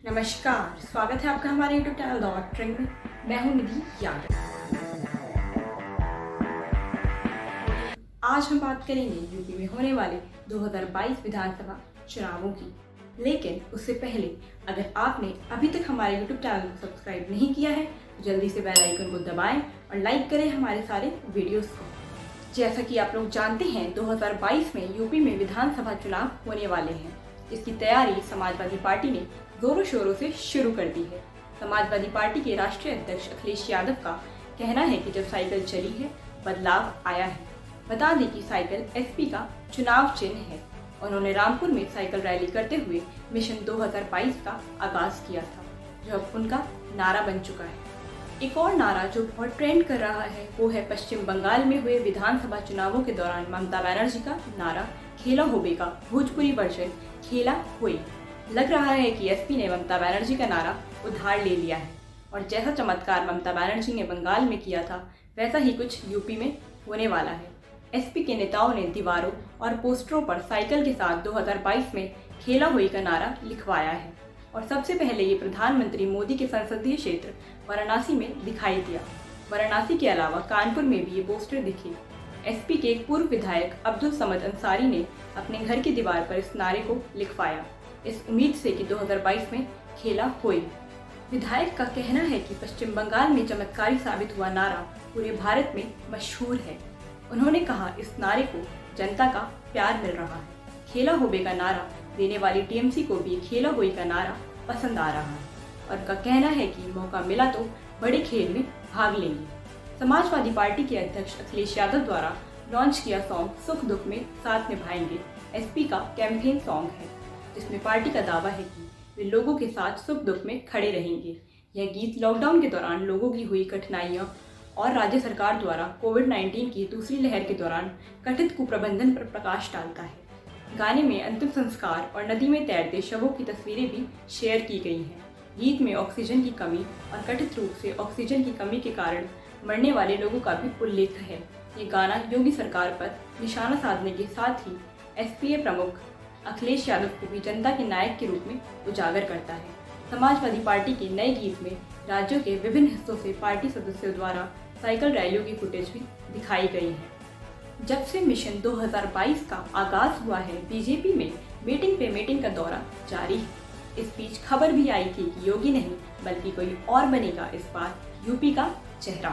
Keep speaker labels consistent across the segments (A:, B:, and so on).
A: नमस्कार, स्वागत है आपका हमारे YouTube चैनल द ऑटरिंग में। मैं हूं निधि यादव। आज हम बात करेंगे यूपी में होने वाले 2022 विधानसभा चुनावों की। लेकिन उससे पहले अगर आपने अभी तक हमारे YouTube चैनल को सब्सक्राइब नहीं किया है तो जल्दी से बेल आइकन को दबाएं और लाइक करें हमारे सारे वीडियोस को। जैसा कि आप लोग जानते हैं, 2022 में यूपी में विधानसभा चुनाव होने वाले हैं। इसकी तैयारी समाजवादी पार्टी ने जोरों शोरों से शुरू कर दी है। समाजवादी पार्टी के राष्ट्रीय अध्यक्ष अखिलेश यादव का कहना है कि जब साइकिल चली है, बदलाव आया है। बता दें कि साइकिल एसपी का चुनाव चिन्ह है। उन्होंने रामपुर में साइकिल रैली करते हुए मिशन 2022 का आगाज किया था, जो अब उनका नारा बन चुका है। एक और नारा जो बहुत ट्रेंड कर रहा है वो है पश्चिम बंगाल में हुए विधानसभा चुनावों के दौरान ममता बनर्जी का नारा खेला होबे का भोजपुरी वर्जन खेला हुई। लग रहा है कि एसपी ने ममता बनर्जी का नारा उधार ले लिया है और जैसा चमत्कार ममता बनर्जी ने बंगाल में किया था वैसा ही कुछ यूपी में होने वाला है। एसपी के नेताओं ने दीवारों और पोस्टरों पर साइकिल के साथ 2022 में खेला हुई का नारा लिखवाया है और सबसे पहले ये प्रधानमंत्री मोदी के संसदीय क्षेत्र वाराणसी में दिखाई दिया। वाराणसी के अलावा कानपुर में भी ये पोस्टर दिखे। एसपी के एक पूर्व विधायक अब्दुल समद अंसारी ने अपने घर की दीवार पर इस नारे को लिखवाया, इस उम्मीद से कि 2022 में खेला हुई। विधायक का कहना है कि पश्चिम बंगाल में चमत्कारी साबित हुआ नारा पूरे भारत में मशहूर है। उन्होंने कहा, इस नारे को जनता का प्यार मिल रहा है। खेला होबे का नारा देने वाली टीएमसी को भी खेला हुई का नारा पसंद आ रहा है और उनका कहना है कि मौका मिला तो बड़े खेल में भाग लेंगे। समाजवादी पार्टी के अध्यक्ष अखिलेश यादव द्वारा लॉन्च किया सॉन्ग सुख दुख में साथ निभाएंगे एसपी का कैंपेन सॉन्ग है, जिसमें पार्टी का दावा है कि वे लोगों के साथ सुख दुख में खड़े रहेंगे। यह गीत लॉकडाउन के दौरान लोगों की हुई कठिनाइयों और राज्य सरकार द्वारा कोविड-19 की दूसरी लहर के दौरान कथित कुप्रबंधन पर प्रकाश डालता है। गाने में अंतिम संस्कार और नदी में तैरते शवों की तस्वीरें भी शेयर की गई हैं। गीत में ऑक्सीजन की कमी और कथित रूप से ऑक्सीजन की कमी के कारण मरने वाले लोगों का भी उल्लेख है। ये गाना योगी सरकार पर निशाना साधने के साथ ही एसपीए प्रमुख अखिलेश यादव को भी जनता के नायक के रूप में उजागर करता है। समाजवादी पार्टी के नए गीत में राज्यों के विभिन्न हिस्सों से पार्टी सदस्यों द्वारा साइकिल रैलियों की फुटेज भी दिखाई गई है। जब से मिशन 2022 का आगाज हुआ है, बीजेपी में मीटिंग पे मीटिंग का दौरा जारी है। इस बीच खबर भी आई थी कि योगी नहीं बल्कि कोई और बनेगा इस बार यूपी का चेहरा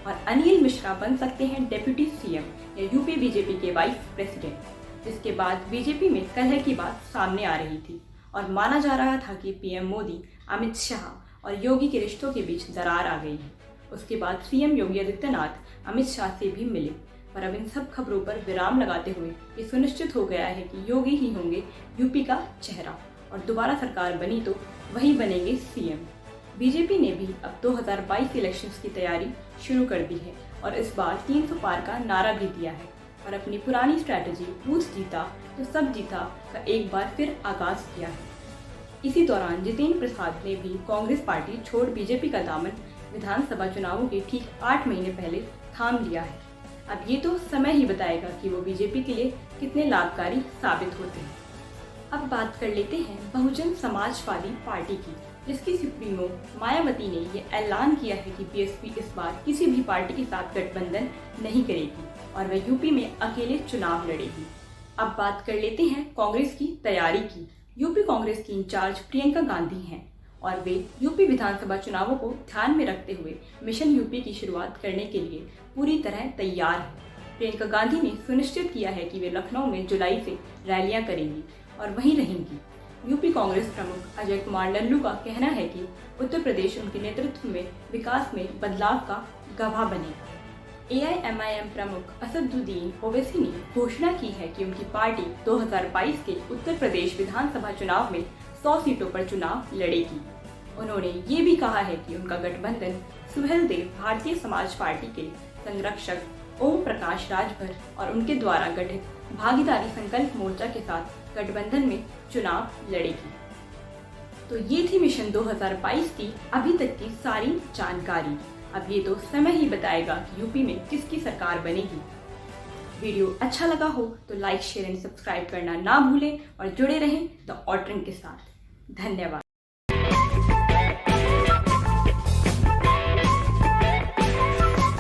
A: और अनिल मिश्रा बन सकते हैं डिप्टी सीएम या यूपी बीजेपी के वाइस प्रेसिडेंट। जिसके बाद बीजेपी में कलह की बात सामने आ रही थी और माना जा रहा था कि पीएम मोदी, अमित शाह और योगी के रिश्तों के बीच दरार आ गई है। उसके बाद सीएम योगी आदित्यनाथ अमित शाह से भी मिले, पर अब इन सब खबरों पर विराम लगाते हुए ये सुनिश्चित हो गया है कि योगी ही होंगे यूपी का चेहरा और दोबारा सरकार बनी तो वही बनेंगे सीएम। बीजेपी ने भी अब 2022 इलेक्शंस की तैयारी शुरू कर दी है और इस बार 300 पार का नारा भी दिया है और अपनी पुरानी स्ट्रैटेजी बूथ जीता तो सब जीता का एक बार फिर आगाज किया है। इसी दौरान जितेंद्र प्रसाद ने भी कांग्रेस पार्टी छोड़ बीजेपी का दामन विधानसभा चुनावों के ठीक 8 महीने पहले थाम लिया है। अब ये तो समय ही बताएगा कि वो बीजेपी के लिए कितने लाभकारी साबित होते हैं। अब बात कर लेते हैं बहुजन समाजवादी पार्टी की, जिसकी सुप्रीमो मायावती ने ये ऐलान किया है कि बीएसपी इस बार किसी भी पार्टी के साथ गठबंधन नहीं करेगी और वह यूपी में अकेले चुनाव लड़ेगी। अब बात कर लेते हैं कांग्रेस की तैयारी की। यूपी कांग्रेस की इंचार्ज प्रियंका गांधी हैं और वे यूपी विधानसभा चुनावों को ध्यान में रखते हुए मिशन यूपी की शुरुआत करने के लिए पूरी तरह तैयार हैं। प्रियंका गांधी ने सुनिश्चित किया है कि वे लखनऊ में जुलाई से रैलियां करेंगी और वहीं रहेंगी। यूपी कांग्रेस प्रमुख अजय कुमार लल्लू का कहना है कि उत्तर प्रदेश उनके नेतृत्व में विकास में बदलाव का गवाह बनेगा। एआईएमआईएम प्रमुख असदुद्दीन ओवैसी ने घोषणा की है कि उनकी पार्टी 2022 के उत्तर प्रदेश विधानसभा चुनाव में 100 सीटों पर चुनाव लड़ेगी। उन्होंने ये भी कहा है कि उनका गठबंधन सुहेलदेव भारतीय समाज पार्टी के संरक्षक ओम प्रकाश राजभर और उनके द्वारा गठित भागीदारी संकल्प मोर्चा के साथ गठबंधन में चुनाव लड़ेगी। तो ये थी मिशन 2022 की अभी तक की सारी जानकारी। अब ये तो समय ही बताएगा कि यूपी में किसकी सरकार बनेगी। वीडियो अच्छा लगा हो तो लाइक, शेयर एंड सब्सक्राइब करना ना भूलें और जुड़े रहें द ऑटरिंग के साथ। धन्यवाद।